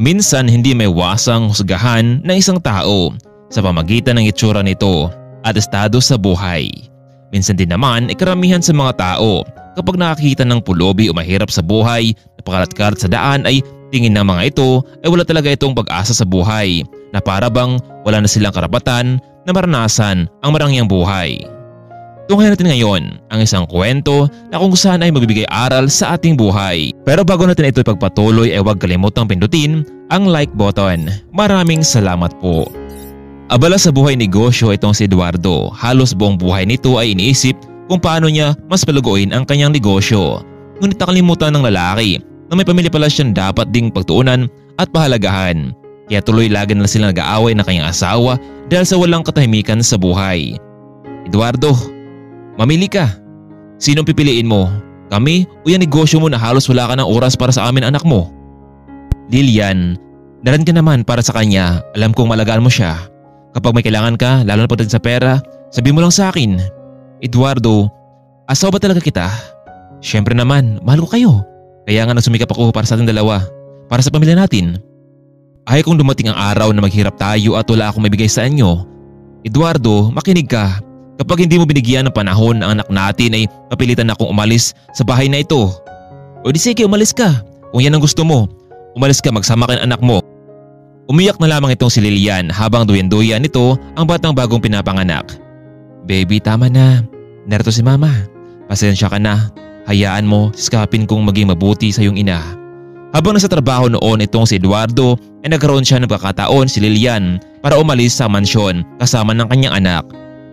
Minsan hindi may wasang husgahan ng isang tao sa pamagitan ng itsura nito at estado sa buhay. Minsan din naman karamihan sa mga tao kapag nakakita ng pulubi o mahirap sa buhay na pakalat-kalat sa daan ay tingin ng mga ito ay wala talaga itong pag-asa sa buhay na para bang wala na silang karapatan na maranasan ang marangyang buhay. Tunghayan natin ngayon ang isang kwento na kung saan ay magbibigay aral sa ating buhay. Pero bago natin ito ipagpatuloy ay huwag kalimutang pindutin ang like button. Maraming salamat po. Abala sa buhay negosyo itong si Eduardo. Halos buong buhay nito ay iniisip kung paano niya mas paluguin ang kanyang negosyo. Ngunit nakalimutan ng lalaki na may pamilya pala siyang dapat ding pagtuunan at pahalagahan. Kaya tuloy lagi na sila nag-aaway ng kanyang asawa dahil sa walang katahimikan sa buhay. Eduardo, mamili ka. Sinong pipiliin mo? Kami o yung negosyo mo na halos wala ka ng oras para sa amin anak mo? Lilian, naran ka naman para sa kanya. Alam kong malagaan mo siya. Kapag may kailangan ka, lalo na pagdating sa pera, sabihin mo lang sa akin. Eduardo, asawa ba talaga kita? Siyempre naman, mahal ko kayo. Kaya nga nagsumikap ako para sa ating dalawa. Para sa pamilya natin. Ayaw kong dumating ang araw na maghirap tayo at wala akong maibigay sa inyo. Eduardo, makinig ka. Kapag hindi mo binigyan ng panahon ang anak natin ay papilitan akong umalis sa bahay na ito. O di sige, umalis ka. Kung yan ang gusto mo, umalis ka magsama ka ng anak mo. Umiyak na lamang itong si Lilian habang duyan-duyan nito ang batang bagong pinapanganak. Baby, tama na. Narito si mama. Pasensya ka na. Hayaan mo, siskapin kong maging mabuti sa iyong ina. Habang nasa trabaho noon itong si Eduardo ay nagkaroon siya ng pagkakataon si Lilian para umalis sa mansyon kasama ng kanyang anak.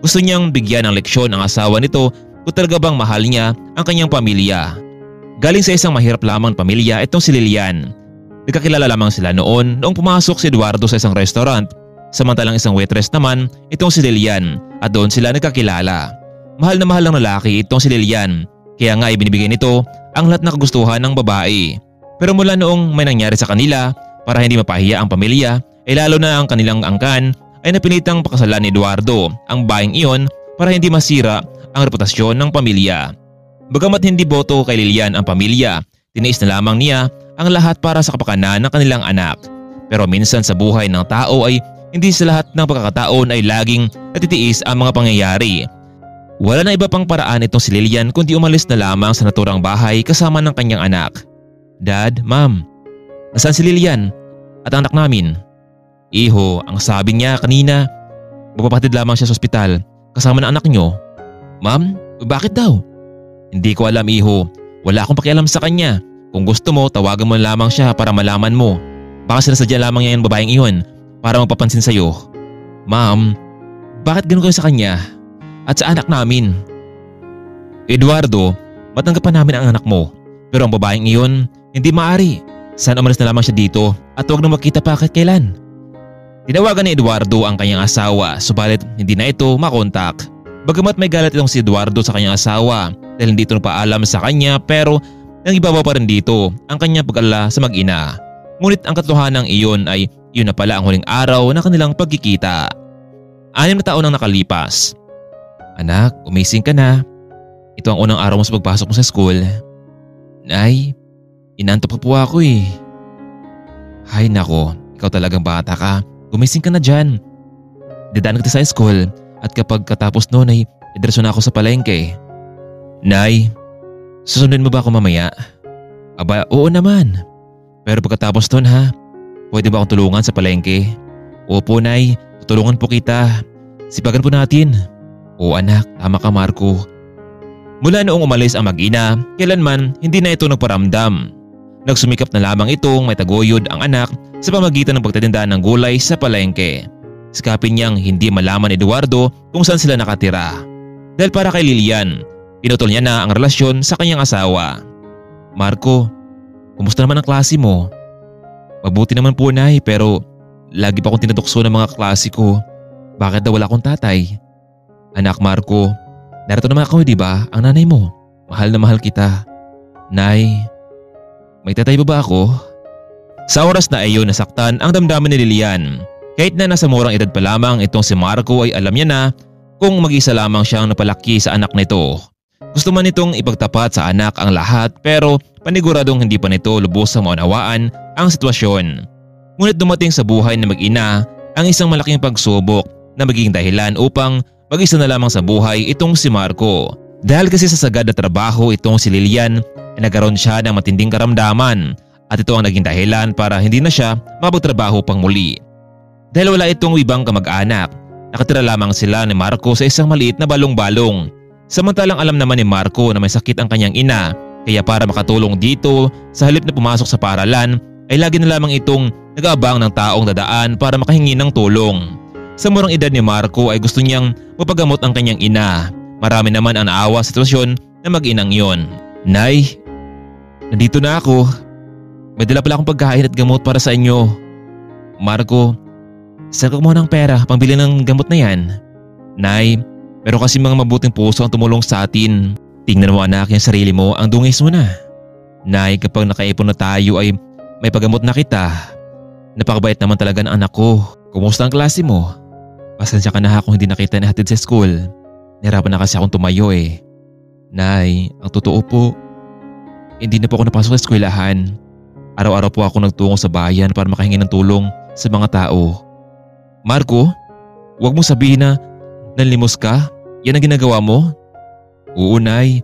Gusto niyang bigyan ng leksyon ang asawa nito kung talaga bang mahal niya ang kanyang pamilya. Galing sa isang mahirap lamang pamilya itong si Lilian. Nagkakilala lamang sila noong pumasok si Eduardo sa isang restaurant, samantalang isang waitress naman itong si Lilian at doon sila nagkakilala. Mahal na mahal ng lalaki itong si Lilian, kaya nga ibinibigay nito ang lahat ng kagustuhan ng babae. Pero mula noong may nangyari sa kanila para hindi mapahiya ang pamilya ay lalo na ang kanilang angkan ay napilitang pakasalan ni Eduardo ang baeng iyon para hindi masira ang reputasyon ng pamilya. Bagamat hindi boto kay Lilian ang pamilya, tiniis na lamang niya ang lahat para sa kapakanan ng kanilang anak. Pero minsan sa buhay ng tao ay hindi sa lahat ng pagkakataon ay laging natitiis ang mga pangyayari. Wala na iba pang paraan itong si Lilian kundi umalis na lamang sa naturang bahay kasama ng kanyang anak. Dad, Ma'am, nasaan si Lilian at ang anak namin? Iho, ang sabi niya kanina, magpapatid lamang siya sa ospital kasama ng anak niyo. Ma'am, bakit daw? Hindi ko alam, Iho. Wala akong pakialam sa kanya. Kung gusto mo, tawagan mo lamang siya para malaman mo. Baka sinasadya lamang niya yung babaeng iyon para magpapansin sa'yo. Ma'am, bakit ganun kayo sa kanya at sa anak namin? Eduardo, matanggap pa namin ang anak mo. Pero ang babaeng iyon, hindi maaari. Sana umalis na lamang siya dito at huwag na makita pa kahit kailan. Tinawagan ni Eduardo ang kanyang asawa subalit hindi na ito makontak. Bagamat may galit itong si Eduardo sa kanyang asawa dahil hindi ito nagpaalam sa kanya pero nangibabaw pa rin dito ang kanyang pag-alala sa mag-ina. Ngunit ang katotohanan iyon ay yun na pala ang huling araw ng kanilang pagkikita. 6 na taon ang nakalipas. Anak, umising ka na. Ito ang unang araw mo sa pagpasok mo sa school. Nay, inantok pa po ako eh. Hay nako, ikaw talagang bata ka. Gumising ka na dyan. Dadaan kita sa school at kapag katapos noon ay idiretso na ako sa palengke. Nay, susundin mo ba ako mamaya? Aba, oo naman. Pero pagkatapos noon ha, pwede ba akong tulungan sa palengke? Opo Nay, tutulungan po kita. Sipagan po natin. Oo anak, tama ka Marco. Mula noong umalis ang mag-ina, kailanman hindi na ito nagparamdam. Nagsumikap na lamang itong may taguyod ang anak sa pamagitan ng pagtitinda ng gulay sa palengke. Sikapin niyang hindi malaman ni Eduardo kung saan sila nakatira. Dahil para kay Lilian, pinutol niya na ang relasyon sa kanyang asawa. Marco, kumusta naman ang klase mo? Mabuti naman po Nay pero lagi pa akong tinatukso ng mga klase ko. Bakit daw wala akong tatay? Anak Marco, narito naman ako di ba ang nanay mo? Mahal na mahal kita. Nay, may tatay ba ako? Sa oras na iyon nasaktan ang damdamin ni Lilian. Kahit na nasa murang edad pa lamang itong si Marco ay alam niya na kung mag-isa lamang siyang napalaki sa anak nito. Gusto man nitong ipagtapat sa anak ang lahat pero paniguradong hindi pa nito lubos sa maunawaan ang sitwasyon. Ngunit dumating sa buhay na mag-ina ang isang malaking pagsubok na magiging dahilan upang mag-isa na lamang sa buhay itong si Marco. Dahil kasi sa sagad na trabaho itong si Lilian ay nagkaroon siya ng matinding karamdaman at ito ang naging dahilan para hindi na siya mapagtrabaho pang muli. Dahil wala itong ibang kamag-anak, nakatira lamang sila ni Marco sa isang maliit na balong-balong. Samantalang alam naman ni Marco na may sakit ang kanyang ina, kaya para makatulong dito sa halip na pumasok sa paaralan ay lagi na lamang itong nag-aabang ng taong dadaan para makahingi ng tulong. Sa murang edad ni Marco ay gusto niyang mapagamot ang kanyang ina. Marami naman ang naawa sa sitwasyon na mag-inang yon. Nay, nandito na ako. May dala pala akong pagkain at gamot para sa inyo. Marco, saan ko muna ng pera pambili ng gamot na yan? Nay, meron kasi mga mabuting puso ang tumulong sa atin. Tingnan mo anak yung sarili mo, ang dungis mo na. Nay, kapag nakaipon na tayo ay may paggamot na kita. Napakabait naman talaga ng anak ko. Kumusta ang klase mo? Pasensya ka na kung hindi nakita ni hatid sa school. Nahirapan na kasi akong tumayo eh. Nay, ang totoo po, hindi na po ako napasok sa eskwelahan. Araw-araw po ako nagtungo sa bayan para makahingi ng tulong sa mga tao. Marco, huwag mo sabihin na nanlimos ka? Yan ang ginagawa mo? Oo, Nay.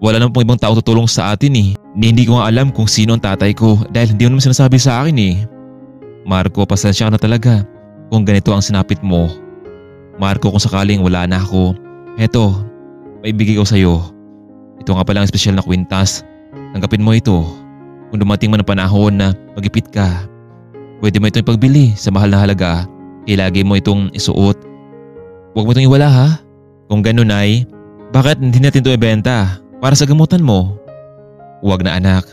Wala naman pong ibang tao tutulong sa atin eh. Hindi ko nga alam kung sino ang tatay ko dahil hindi mo naman sinasabi sa akin eh. Marco, pasensya ka na talaga kung ganito ang sinapit mo. Marco, kung sakaling wala na ako, eto, may bigay ko sa'yo. Ito nga pala ang espesyal na kwintas. Tanggapin mo ito. Kung dumating man ang panahon na magipit ka, pwede mo itong ipagbili sa mahal na halaga. Kaya lagi mo itong isuot. Huwag mo itong iwala ha. Kung gano'n ay, bakit hindi natin ito ibenta para sa gamutan mo? Huwag na anak.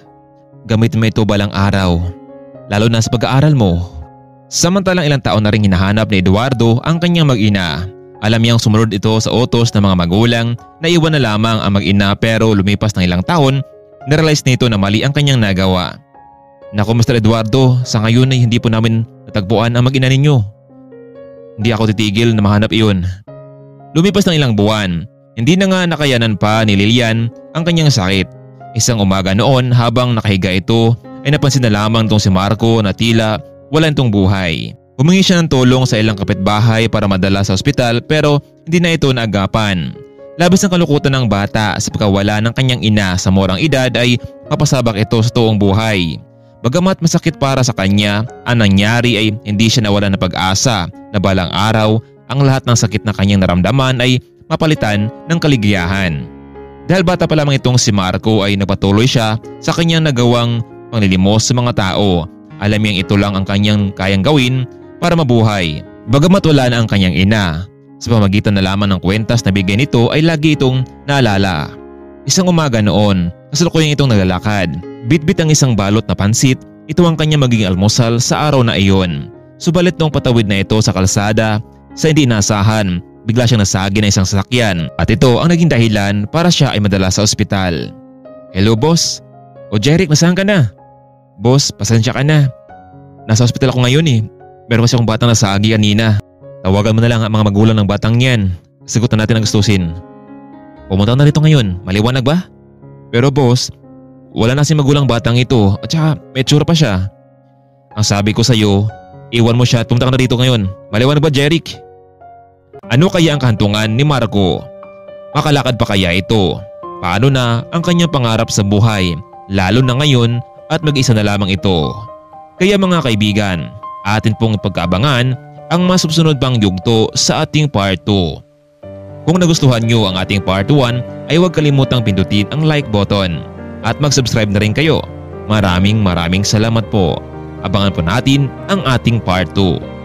Gamitin mo ito balang araw. Lalo na sa pag-aaral mo. Samantalang ilang taon na rin hinahanap ni Eduardo ang kanyang mag-ina. Alam niyang sumunod ito sa utos ng mga magulang na iwan na lamang ang mag-ina pero lumipas ng ilang taon, narealize nito na mali ang kanyang nagawa. Naku Mr. Eduardo, sa ngayon ay hindi po namin natagpuan ang mag-ina ninyo. Hindi ako titigil na mahanap iyon. Lumipas ng ilang buwan, hindi na nga nakayanan pa ni Lilian ang kanyang sakit. Isang umaga noon habang nakahiga ito ay napansin na lamang itong si Marco na tila wala itong buhay. Humingi siya ng tulong sa ilang kapitbahay para madala sa ospital pero hindi na ito naagapan. Labis ang kalukutan ng bata sa pagkawala ng kanyang ina sa murang edad ay papasabak ito sa toong buhay. Bagamat masakit para sa kanya, ang nangyari ay hindi siya nawalan ng pag-asa na balang araw ang lahat ng sakit na kanyang naramdaman ay mapalitan ng kaligayahan. Dahil bata pa lamang itong si Marco ay nagpatuloy siya sa kanyang nagawang panglilimos sa mga tao. Alam niyang ito lang ang kanyang kayang gawin para mabuhay. Bagamat wala na ang kanyang ina, sa pamagitan na lamang ng kwentas na bigay nito ay lagi itong naalala. Isang umaga noon, kasalukuyang itong naglalakad. Bitbit ang isang balot na pansit, ito ang kanyang magiging almusal sa araw na iyon. Subalit nung patawid na ito sa kalsada, sa hindi inaasahan, bigla siyang nasagi ng isang sasakyan at ito ang naging dahilan para siya ay madala sa ospital. Hello boss? O Jeric, nasaan ka na? Boss, pasensya ka na. Nasa ospital ako ngayon eh. Meron kasi akong batang nasagi kanina. Tawagan mo na lang ang mga magulang ng batang yan. Sagutan natin ang gustusin. Pumunta na rito ngayon, maliwanag ba? Pero boss, wala na si magulang batang ito at saka may tsura pa siya. Ang sabi ko sa'yo, iwan mo siya at pumunta ka na rito ngayon. Maliwanag ba Jeric? Ano kaya ang kahantungan ni Marco? Makalakad pa kaya ito? Paano na ang kanyang pangarap sa buhay? Lalo na ngayon at mag-isa na lamang ito. Kaya mga kaibigan, atin pong pagkaabangan ang masusunod pang yugto sa ating part 2. Kung nagustuhan nyo ang ating part 1 ay huwag kalimutang pindutin ang like button at mag-subscribe na rin kayo. Maraming salamat po. Abangan po natin ang ating part 2.